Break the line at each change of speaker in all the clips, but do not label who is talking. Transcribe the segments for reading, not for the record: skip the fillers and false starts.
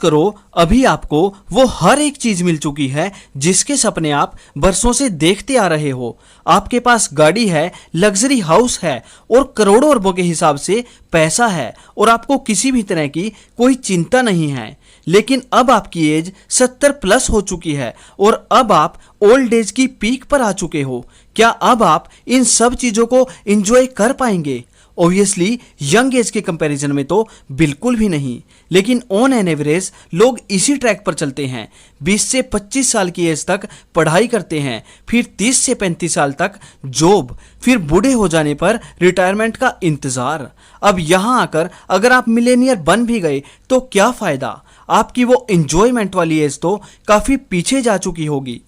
करो अभी आपको वो हर एक चीज मिल चुकी है जिसके सपने आप बरसों से देखते आ रहे हो। आपके पास गाड़ी है, लग्जरी हाउस है और करोड़ों अरबों के हिसाब से पैसा है और आपको किसी भी तरह की कोई चिंता नहीं है। लेकिन अब आपकी एज 70 प्लस हो चुकी है और अब आप ओल्ड एज की पीक पर आ चुके हो। क्या अब आप इन सब चीजों को एंजॉय कर पाएंगे? ऑब्वियसली यंग एज के कंपैरिजन में तो बिल्कुल भी नहीं। लेकिन ऑन एन एवरेज लोग इसी ट्रैक पर चलते हैं। 20 से 25 साल की एज तक पढ़ाई करते हैं, फिर 30 से 35 साल तक जॉब, फिर बूढ़े हो जाने पर रिटायरमेंट का इंतजार। अब यहां आकर अगर आप मिलेनियर बन भी गए तो क्या फायदा? आपकी वो एंजॉयमेंट वाली एज तो काफी पीछे जा चुकी होगी।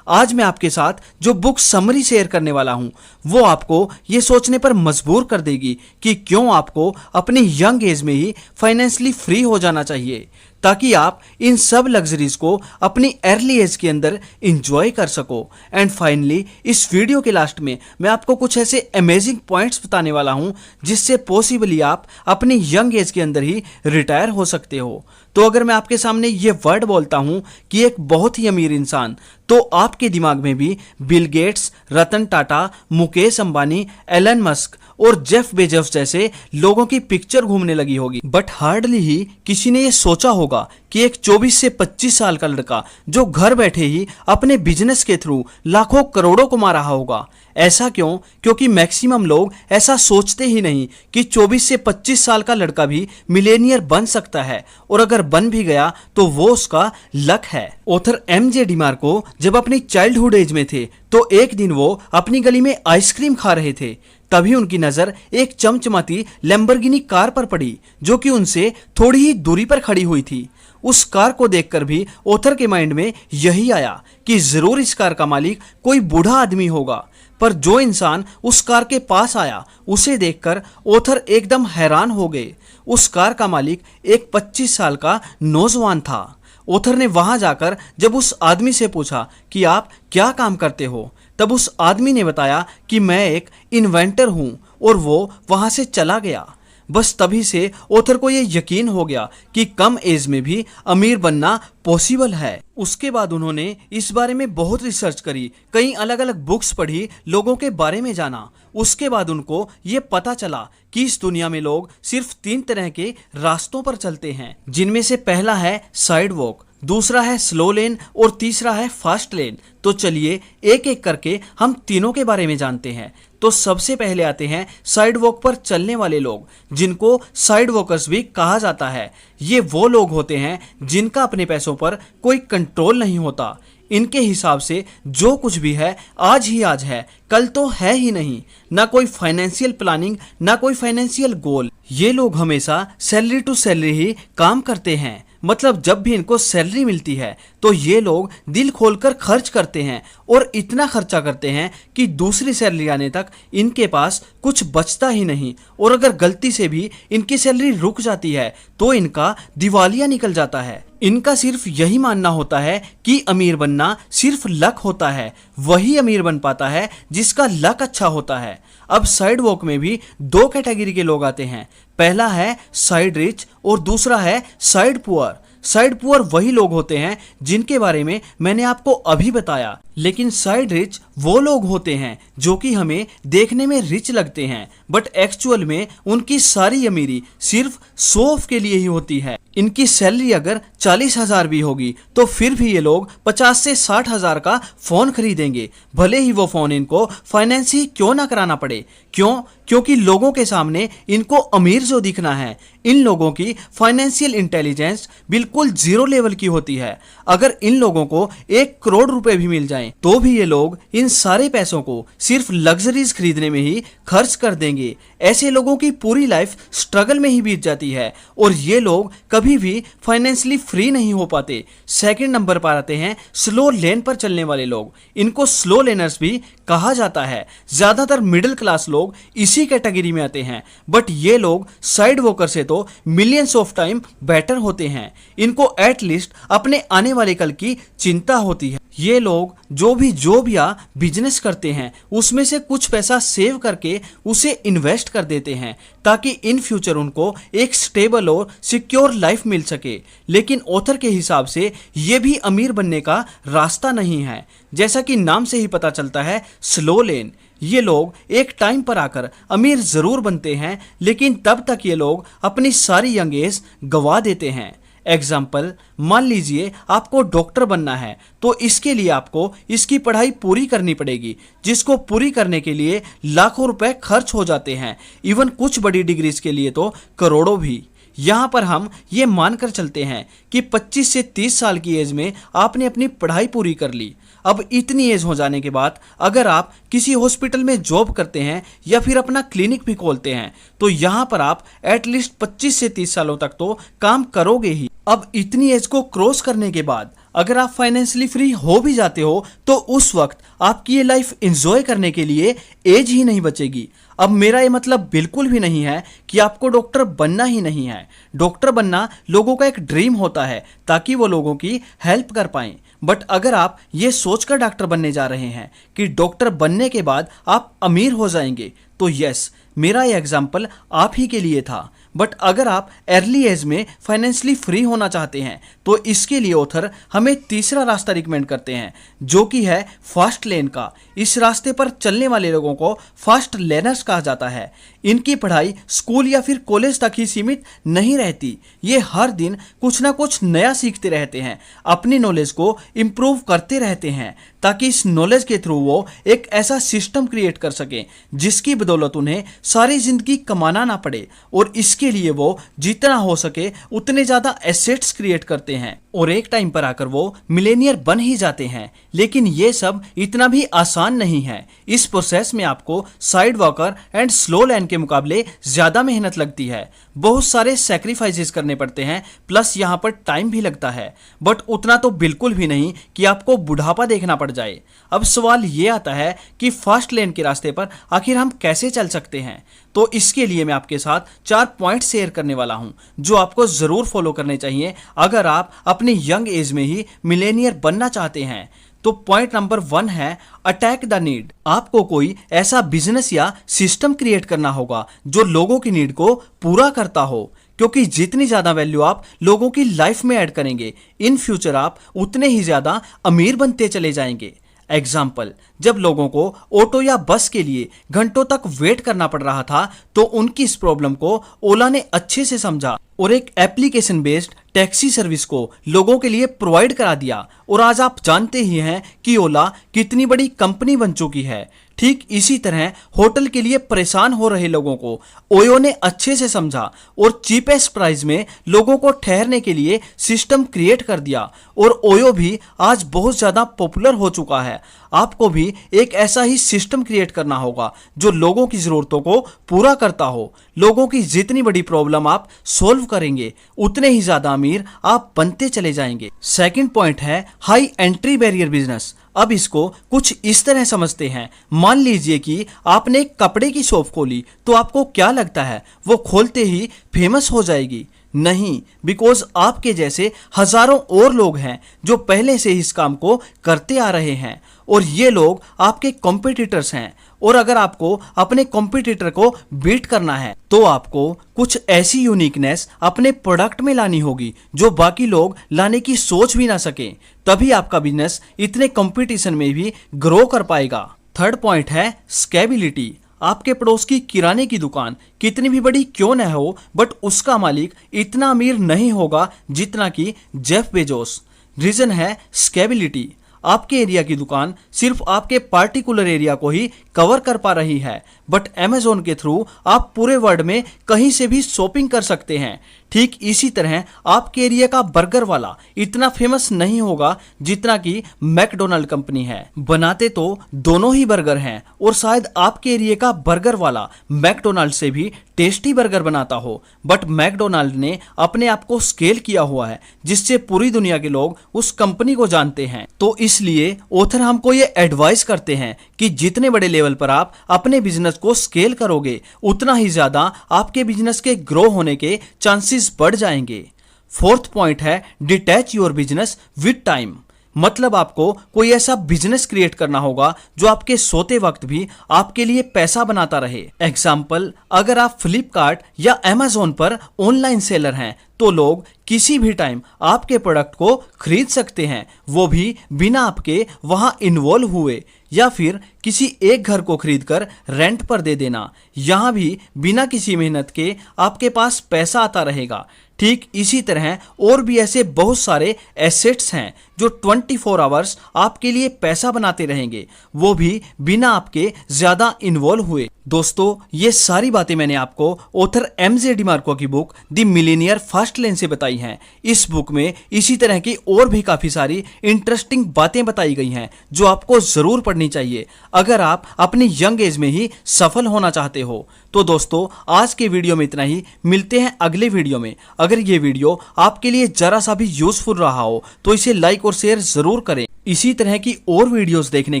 आज मैं आपके साथ जो बुक समरी शेयर करने वाला हूं वो आपको ये सोचने पर मजबूर कर देगी कि क्यों आपको अपनी यंग एज में ही फाइनेंशियली फ्री हो जाना चाहिए, ताकि आप इन सब लग्जरीज को अपनी अर्ली एज के अंदर इंजॉय कर सको। एंड फाइनली इस वीडियो के लास्ट में मैं आपको कुछ ऐसे अमेजिंग पॉइंट्स बताने वाला हूं जिससे पॉसिबली आप अपनी यंग एज के अंदर ही रिटायर हो सकते हो। तो अगर मैं आपके सामने ये वर्ड बोलता हूं कि एक बहुत ही अमीर इंसान, तो आपके दिमाग में भी Bill Gates, Ratan Tata, Mukesh Ambani, Elon Musk और जेफ बेजोस जैसे लोगों की पिक्चर घूमने लगी होगी। बट हार्डली ही किसी ने यह सोचा होगा कि एक 24 से 25 साल का लड़का जो घर बैठे ही अपने बिजनेस के थ्रू लाखों करोड़ों कमा रहा होगा। ऐसा क्यों? क्योंकि मैक्सिमम लोग ऐसा सोचते ही नहीं कि 24 से 25 साल का लड़का भी मिलेनियर बन सकता है, और अगर बन भी गया तो वो उसका लक है। ऑथर एमजे डिमार्को जब अपनी चाइल्डहुड एज में थे तो एक दिन वो अपनी गली में आइसक्रीम खा रहे थे। तभी उनकी नजर एक चमचमाती लैम्बोर्गिनी कार पर पड़ी जो कि उनसे थोड़ी ही दूरी पर खड़ी हुई थी। उस कार को देखकर भी ऑथर के माइंड में यही आया कि जरूर इस कार का मालिक कोई बूढ़ा आदमी होगा। पर जो इंसान उस कार के पास आया उसे देखकर ऑथर एकदम हैरान हो गए। उस कार का मालिक एक 25 साल का नौजवान था। ऑथर ने वहां जाकर जब उस आदमी से पूछा कि आप क्या काम करते हो, तब उस आदमी ने बताया कि मैं एक इन्वेंटर हूं, और वो वहां से चला गया। बस तभी से ऑथर को यह यकीन हो गया कि कम एज में भी अमीर बनना पॉसिबल है। उसके बाद उन्होंने इस बारे में बहुत रिसर्च करी, कई अलग अलग बुक्स पढ़ी, लोगों के बारे में जाना। उसके बाद उनको ये पता चला कि इस दुनिया में लोग सिर्फ 3 तरह के रास्तों पर चलते हैं, जिनमें से पहला है साइड वॉक, दूसरा है स्लो लेन और तीसरा है फास्ट लेन। तो चलिए एक एक करके हम तीनों के बारे में जानते हैं। तो सबसे पहले आते हैं साइड वॉक पर चलने वाले लोग, जिनको साइड वॉकर्स भी कहा जाता है। ये वो लोग होते हैं जिनका अपने पैसों पर कोई कंट्रोल नहीं होता। इनके हिसाब से जो कुछ भी है आज ही आज है, कल तो है ही नहीं। ना कोई फाइनेंशियल प्लानिंग, ना कोई फाइनेंशियल गोल। ये लोग हमेशा सैलरी टू सैलरी ही काम करते हैं। मतलब जब भी इनको सैलरी मिलती है तो ये लोग दिल खोलकर खर्च करते हैं, और इतना खर्चा करते हैं कि दूसरी सैलरी आने तक इनके पास कुछ बचता ही नहीं। और अगर गलती से भी इनकी सैलरी रुक जाती है तो इनका दिवालिया निकल जाता है। इनका सिर्फ यही मानना होता है कि अमीर बनना सिर्फ लक होता है, वही अमीर बन पाता है जिसका लक अच्छा होता है। अब साइड वॉक में भी 2 कैटेगरी के लोग आते हैं। पहला है साइड रिच और दूसरा है साइड पुअर। साइड पुअर वही लोग होते हैं जिनके बारे में मैंने आपको अभी बताया। लेकिन साइड रिच वो लोग होते हैं जो कि हमें देखने में रिच लगते हैं, बट एक्चुअल में उनकी सारी अमीरी सिर्फ शो ऑफ के लिए ही होती है। इनकी सैलरी अगर 40,000 भी होगी तो फिर भी ये लोग 50 से 60,000 का फोन खरीदेंगे, भले ही वो फोन इनको फाइनेंस ही क्यों ना कराना पड़े। क्यों? क्योंकि लोगों के सामने इनको अमीर जो दिखना है। इन लोगों की फाइनेंशियल इंटेलिजेंस बिल्कुल 0 लेवल की होती है। अगर इन लोगों को 1 करोड़ रुपए भी मिल जाएं तो भी ये लोग इन सारे पैसों को सिर्फ लग्जरीज खरीदने में ही खर्च कर देंगे। ऐसे लोगों की पूरी लाइफ स्ट्रगल में ही बीत जाती है, और ये लोग कभी भी फाइनेंशियली फ्री नहीं हो पाते। सेकंड नंबर पर आते हैं स्लो लेन पर चलने वाले लोग। इनको स्लो लेनर्स भी कहा जाता है। ज्यादातर मिडिल क्लास लोग इसी कैटेगरी में आते हैं, बट ये लोग साइड वर्कर से तो मिलियंस ऑफ टाइम बेटर होते हैं। इनको एटलीस्ट अपने आने वाले कल की चिंता होती है। ये लोग जो भी जॉब या बिजनेस करते हैं उसमें से कुछ पैसा सेव करके उसे इन्वेस्ट कर देते हैं ताकि इन फ्यूचर उनको एक स्टेबल और सिक्योर लाइफ मिल सके। लेकिन ऑथर के हिसाब से ये भी अमीर बनने का रास्ता नहीं है। जैसा कि नाम से ही पता चलता है, स्लो लेन। ये लोग एक टाइम पर आकर अमीर जरूर बनते हैं, लेकिन तब तक ये लोग अपनी सारी यंग एज गवा देते हैं। एग्जाम्पल, मान लीजिए आपको डॉक्टर बनना है, तो इसके लिए आपको इसकी पढ़ाई पूरी करनी पड़ेगी, जिसको पूरी करने के लिए लाखों रुपए खर्च हो जाते हैं। इवन कुछ बड़ी डिग्रीज के लिए तो करोड़ों भी। यहाँ पर हम ये मानकर चलते हैं कि 25 से 30 साल की एज में आपने अपनी पढ़ाई पूरी कर ली। अब इतनी एज हो जाने के बाद अगर आप किसी हॉस्पिटल में जॉब करते हैं या फिर अपना क्लिनिक भी खोलते हैं, तो यहाँ पर आप एटलीस्ट 25 से 30 सालों तक तो काम करोगे ही। अब इतनी एज को क्रॉस करने के बाद अगर आप फाइनेंशियली फ्री हो भी जाते हो, तो उस वक्त आपकी ये लाइफ एंजॉय करने के लिए एज ही नहीं बचेगी। अब मेरा ये मतलब बिल्कुल भी नहीं है कि आपको डॉक्टर बनना ही नहीं है। डॉक्टर बनना लोगों का एक ड्रीम होता है ताकि वो लोगों की हेल्प कर पाएं। बट अगर आप ये सोचकर डॉक्टर बनने जा रहे हैं कि डॉक्टर बनने के बाद आप अमीर हो जाएंगे, तो यस, मेरा ये एग्जाम्पल आप ही के लिए था। बट अगर आप अर्ली एज में फाइनेंशियली फ्री होना चाहते हैं, तो इसके लिए ऑथर हमें तीसरा रास्ता रिकमेंड करते हैं, जो कि है फास्ट लेन का। इस रास्ते पर चलने वाले लोगों को फास्ट लर्नर्स कहा जाता है। इनकी पढ़ाई स्कूल या फिर कॉलेज तक ही सीमित नहीं रहती। ये हर दिन कुछ ना कुछ नया सीखते रहते हैं, अपनी नॉलेज को इम्प्रूव करते रहते हैं, ताकि इस नॉलेज के थ्रू वो एक ऐसा सिस्टम क्रिएट कर सकें जिसकी बदौलत उन्हें सारी जिंदगी कमाना ना पड़े। और इसके लिए वो जितना हो सके उतने ज्यादा एसेट्स क्रिएट करते हैं और एक टाइम पर आकर वो मिलेनियर बन ही जाते हैं। लेकिन ये सब इतना भी आसान नहीं है। इस प्रोसेस में आपको side walker and slow land के मुकाबले ज्यादा मेहनत लगती है, बहुत सारे सैक्रिफाइसेस करने पड़ते हैं, प्लस यहाँ पर टाइम भी लगता है। बट उतना तो बिल्कुल भी नहीं कि आपको बुढ़ापा देखना पड़ जाए। अब सवाल ये आता है कि फास्ट लेन के रास्ते पर आखिर हम कैसे चल सकते हैं। तो इसके लिए मैं आपके साथ 4 पॉइंट शेयर करने वाला हूं, जो आपको जरूर फॉलो करने चाहिए अगर आप अपनी यंग एज में ही मिलेनियर बनना चाहते हैं। तो पॉइंट नंबर 1 है अटैक द नीड। आपको कोई ऐसा बिजनेस या सिस्टम क्रिएट करना होगा जो लोगों की नीड को पूरा करता हो, क्योंकि जितनी ज्यादा वैल्यू आप लोगों की लाइफ में ऐड करेंगे, इन फ्यूचर आप उतने ही ज्यादा अमीर बनते चले जाएंगे। एग्जाम्पल, जब लोगों को ऑटो या बस के लिए घंटों तक वेट करना पड़ रहा था, तो उनकी इस प्रॉब्लम को ओला ने अच्छे से समझा और एक एप्लीकेशन बेस्ड टैक्सी सर्विस को लोगों के लिए प्रोवाइड करा दिया। और आज आप जानते ही हैं कि ओला कितनी बड़ी कंपनी बन चुकी है। ठीक इसी तरह होटल के लिए परेशान हो रहे लोगों को ओयो ने अच्छे से समझा और चीपेस्ट प्राइस में लोगों को ठहरने के लिए सिस्टम क्रिएट कर दिया। और ओयो भी आज बहुत ज्यादा पॉपुलर हो चुका है। आपको भी एक ऐसा ही सिस्टम क्रिएट करना होगा जो लोगों की जरूरतों को पूरा करता हो। लोगों की जितनी बड़ी प्रॉब्लम आप सॉल्व करेंगे, उतने ही ज्यादा अमीर आप बनते चले जाएंगे। सेकंड पॉइंट है हाई एंट्री बैरियर बिजनेस। अब इसको कुछ इस तरह समझते हैं, मान लीजिए कि आपने एक कपड़े की शॉप खोली, तो आपको क्या लगता है वो खोलते ही फेमस हो जाएगी? नहीं, बिकॉज आपके जैसे हजारों और लोग हैं जो पहले से इस काम को करते आ रहे हैं और ये लोग आपके कॉम्पिटिटर्स हैं। और अगर आपको अपने कॉम्पिटिटर को बीट करना है, तो आपको कुछ ऐसी यूनिकनेस अपने प्रोडक्ट में लानी होगी जो बाकी लोग लाने की सोच भी ना सके। तभी आपका बिजनेस इतने कंपटीशन में भी ग्रो कर पाएगा। थर्ड पॉइंट है स्केबिलिटी। आपके पड़ोस की किराने की दुकान कितनी भी बड़ी क्यों न हो, बट उसका मालिक इतना अमीर नहीं होगा जितना कि जेफ बेजोस। रीजन है स्केबिलिटी। आपके एरिया की दुकान सिर्फ आपके पार्टिकुलर एरिया को ही कवर कर पा रही है, बट अमेजोन के थ्रू आप पूरे वर्ल्ड में कहीं से भी शॉपिंग कर सकते हैं। ठीक इसी तरह आपके एरिया का बर्गर वाला इतना फेमस नहीं होगा जितना कि मैकडोनाल्ड कंपनी है। बनाते तो दोनों ही बर्गर हैं और शायद आपके एरिया का बर्गर वाला मैकडोनाल्ड से भी टेस्टी बर्गर बनाता हो, बट मैकडोनाल्ड ने अपने आप को स्केल किया हुआ है जिससे पूरी दुनिया के लोग उस कंपनी को जानते हैं। तो इसलिए ऑथर हमको ये एडवाइस करते हैं कि जितने बड़े लेवल पर आप अपने बिजनेस को स्केल करोगे उतना ही ज्यादा आपके बिजनेस के ग्रो होने के चांसेस बढ़ जाएंगे। फोर्थ पॉइंट है detach your business with time. मतलब आपको कोई ऐसा बिजनेस क्रिएट करना होगा जो आपके सोते वक्त भी आपके लिए पैसा बनाता रहे। एग्जाम्पल, अगर आप फ्लिपकार्ट या अमेजोन पर ऑनलाइन सेलर हैं तो लोग किसी भी टाइम आपके प्रोडक्ट को खरीद सकते हैं, वो भी बिना आपके वहां इन्वॉल्व हुए। या फिर किसी एक घर को खरीदकर रेंट पर दे देना, यहां भी बिना किसी मेहनत के आपके पास पैसा आता रहेगा। ठीक इसी तरह और भी ऐसे बहुत सारे एसेट्स हैं जो 24 आवर्स आपके लिए पैसा बनाते रहेंगे, वो भी बिना आपके ज्यादा इन्वॉल्व हुए। दोस्तों, ये सारी बातें मैंने आपको ऑथर एमजे डिमार्को की book the millionaire fast lane से बताई हैं। इस बुक में इसी तरह की और भी काफी सारी इंटरेस्टिंग बातें बताई गई हैं जो आपको जरूर पढ़नी चाहिए अगर आप अपनी यंग एज में ही सफल होना चाहते हो। तो दोस्तों, आज के वीडियो में इतना ही, मिलते हैं अगले वीडियो में। अगर ये वीडियो आपके लिए जरा सा भी यूजफुल रहा हो तो इसे लाइक और शेयर जरूर करें। इसी तरह की और वीडियोस देखने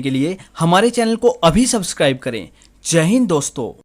के लिए हमारे चैनल को अभी सब्सक्राइब करें। जय हिंद दोस्तों।